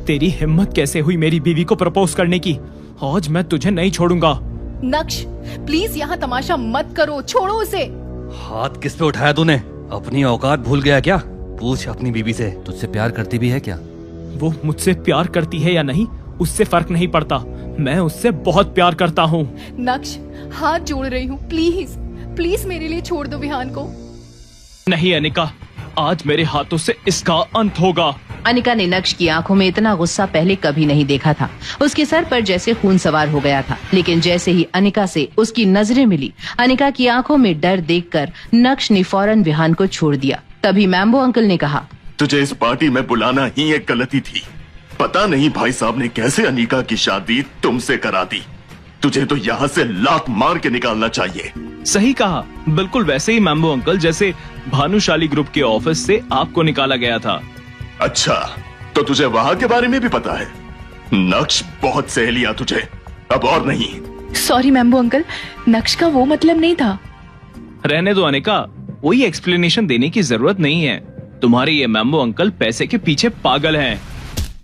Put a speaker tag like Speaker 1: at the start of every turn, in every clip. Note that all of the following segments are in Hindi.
Speaker 1: तेरी हिम्मत कैसे हुई मेरी बीवी को प्रपोज करने की? आज मैं तुझे नहीं छोड़ूंगा।
Speaker 2: नक्श प्लीज यहाँ तमाशा मत करो, छोड़ो उसे।
Speaker 3: हाथ किस पे उठाया तूने? अपनी औकात भूल गया क्या? पूछ अपनी बीवी से, तुझसे प्यार करती भी है क्या?
Speaker 1: वो मुझसे प्यार करती है या नहीं उससे फर्क नहीं पड़ता, मैं उससे बहुत प्यार करता हूँ।
Speaker 2: नक्श हाथ जोड़ रही हूँ, प्लीज प्लीज मेरे लिए छोड़ दो विहान को।
Speaker 1: नहीं अनिका, आज मेरे हाथों से इसका अंत होगा।
Speaker 4: अनिका ने नक्श की आंखों में इतना गुस्सा पहले कभी नहीं देखा था। उसके सर पर जैसे खून सवार हो गया था। लेकिन जैसे ही अनिका से उसकी नजरें मिली, अनिका की आंखों में डर देखकर नक्श ने फौरन विहान को छोड़ दिया। तभी मैम्बो अंकल ने कहा,
Speaker 5: तुझे इस पार्टी में बुलाना ही एक गलती थी। पता नहीं भाई साहब ने कैसे अनिका की शादी तुमसे करा दी। तुझे तो यहाँ से लात मार के निकालना चाहिए।
Speaker 1: सही कहा, बिल्कुल वैसे ही मैम्बो अंकल जैसे भानुशाली ग्रुप के ऑफिस से आपको निकाला गया था।
Speaker 5: अच्छा, तो तुझे वहाँ के बारे में भी पता है? नक्श बहुत सह लिया तुझे, अब और नहीं।
Speaker 2: सॉरी मैम्बो अंकल, नक्श का वो मतलब नहीं था।
Speaker 1: रहने दो अनिका, कोई एक्सप्लेनेशन देने की जरूरत नहीं है। तुम्हारे ये मैम्बो अंकल पैसे के पीछे पागल हैं।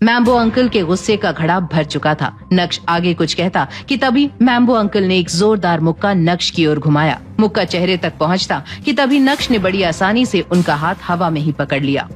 Speaker 4: मैम्बो अंकल के गुस्से का घड़ा भर चुका था। नक्श आगे कुछ कहता कि तभी मैम्बो अंकल ने एक जोरदार मुक्का नक्श की ओर घुमाया। मुक्का चेहरे तक पहुंचता कि तभी नक्श ने बड़ी आसानी से उनका हाथ हवा में ही पकड़ लिया।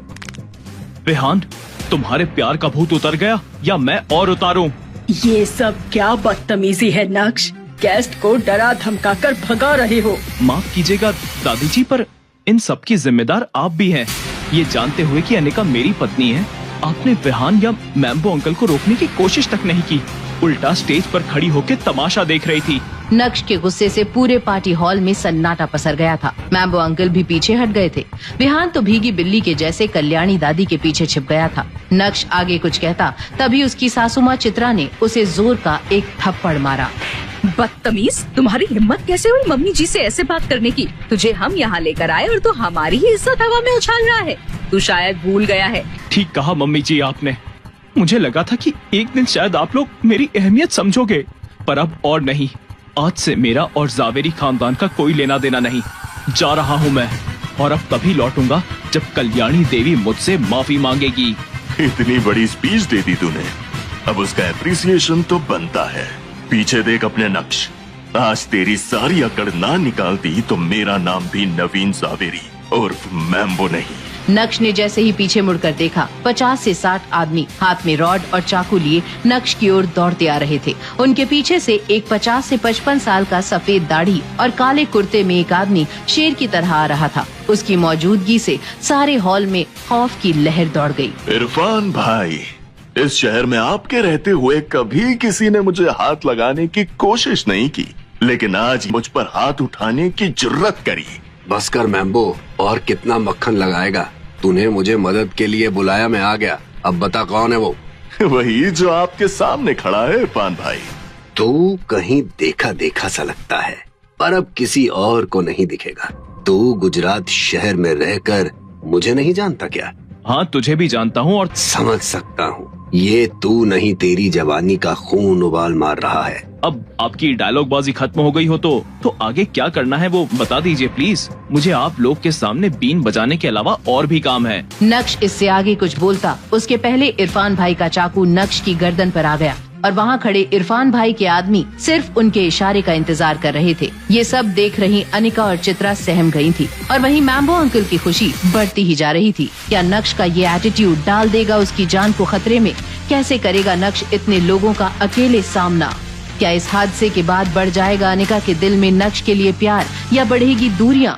Speaker 1: विहान, तुम्हारे प्यार का भूत उतर गया या मैं और उतारूं?
Speaker 6: ये सब क्या बदतमीजी है नक्श? गेस्ट को डरा धमका कर भगा रहे हो।
Speaker 1: माफ कीजिएगा दादी जी, पर इन सब की जिम्मेदार आप भी हैं। ये जानते हुए कि अनिका मेरी पत्नी है, आपने विहान या मैम्बो अंकल को रोकने की कोशिश तक नहीं की, उल्टा स्टेज पर खड़ी होकर तमाशा देख रही थी।
Speaker 4: नक्श के गुस्से से पूरे पार्टी हॉल में सन्नाटा पसर गया था। मैम्बो अंकल भी पीछे हट गए थे। विहान तो भीगी बिल्ली के जैसे कल्याणी दादी के पीछे छिप गया था। नक्श आगे कुछ कहता, तभी उसकी सासू माँ चित्रा ने उसे जोर का एक थप्पड़ मारा।
Speaker 6: बदतमीज, तुम्हारी हिम्मत कैसे हुई मम्मी जी से ऐसे बात करने की? तुझे हम यहाँ लेकर आए और तू हमारी ही इज्जत हवा में उछाल रहा है। तू शायद भूल गया है।
Speaker 1: ठीक कहा मम्मी जी आपने। मुझे लगा था कि एक दिन शायद आप लोग मेरी अहमियत समझोगे, पर अब और नहीं। आज से मेरा और जावेरी खानदान का कोई लेना देना नहीं। जा रहा हूँ मैं, और अब तभी लौटूंगा जब कल्याणी देवी मुझसे माफी मांगेगी।
Speaker 5: इतनी बड़ी स्पीच दे दी तूने, अब उसका एप्रिसिएशन तो बनता है। पीछे देख अपने नक्श, आज तेरी सारी अकड़ ना निकालती तो मेरा नाम भी नवीन जावेरी उर्फ मैम्बो नहीं।
Speaker 4: नक्श ने जैसे ही पीछे मुड़कर देखा, 50 से 60 आदमी हाथ में रॉड और चाकू लिए नक्श की ओर दौड़ते आ रहे थे। उनके पीछे से एक 50 से 55 साल का सफेद दाढ़ी और काले कुर्ते में एक आदमी शेर की तरह आ रहा था। उसकी मौजूदगी से सारे हॉल में खौफ की लहर दौड़ गई।
Speaker 5: इरफान भाई, इस शहर में आपके रहते हुए कभी किसी ने मुझे हाथ लगाने की कोशिश नहीं की, लेकिन आज मुझ पर हाथ उठाने की जुर्रत करी।
Speaker 7: बस कर मैम्बो, और कितना मक्खन लगाएगा? तूने मुझे मदद के लिए बुलाया, मैं आ गया। अब बता कौन है वो?
Speaker 5: वही जो आपके सामने खड़ा है इरफान भाई।
Speaker 7: तू कहीं देखा देखा सा लगता है, पर अब किसी और को नहीं दिखेगा। तू गुजरात शहर में रहकर मुझे नहीं जानता क्या?
Speaker 1: हाँ, तुझे भी जानता हूँ और
Speaker 7: समझ सकता हूँ। ये तू नहीं, तेरी जवानी का खून उबाल मार रहा है।
Speaker 1: अब आपकी डायलॉग बाजी खत्म हो गई हो तो आगे क्या करना है वो बता दीजिए प्लीज। मुझे आप लोग के सामने बीन बजाने के अलावा और भी काम है।
Speaker 4: नक्श इससे आगे कुछ बोलता, उसके पहले इरफान भाई का चाकू नक्श की गर्दन पर आ गया और वहाँ खड़े इरफान भाई के आदमी सिर्फ उनके इशारे का इंतजार कर रहे थे। ये सब देख रही अनिका और चित्रा सहम गई थी और वहीं मैम्बो अंकल की खुशी बढ़ती ही जा रही थी। क्या नक्श का ये एटीट्यूड डाल देगा उसकी जान को खतरे में? कैसे करेगा नक्श इतने लोगों का अकेले सामना? क्या इस हादसे के बाद बढ़ जाएगा अनिका के दिल में नक्श के लिए प्यार या बढ़ेगी दूरियां?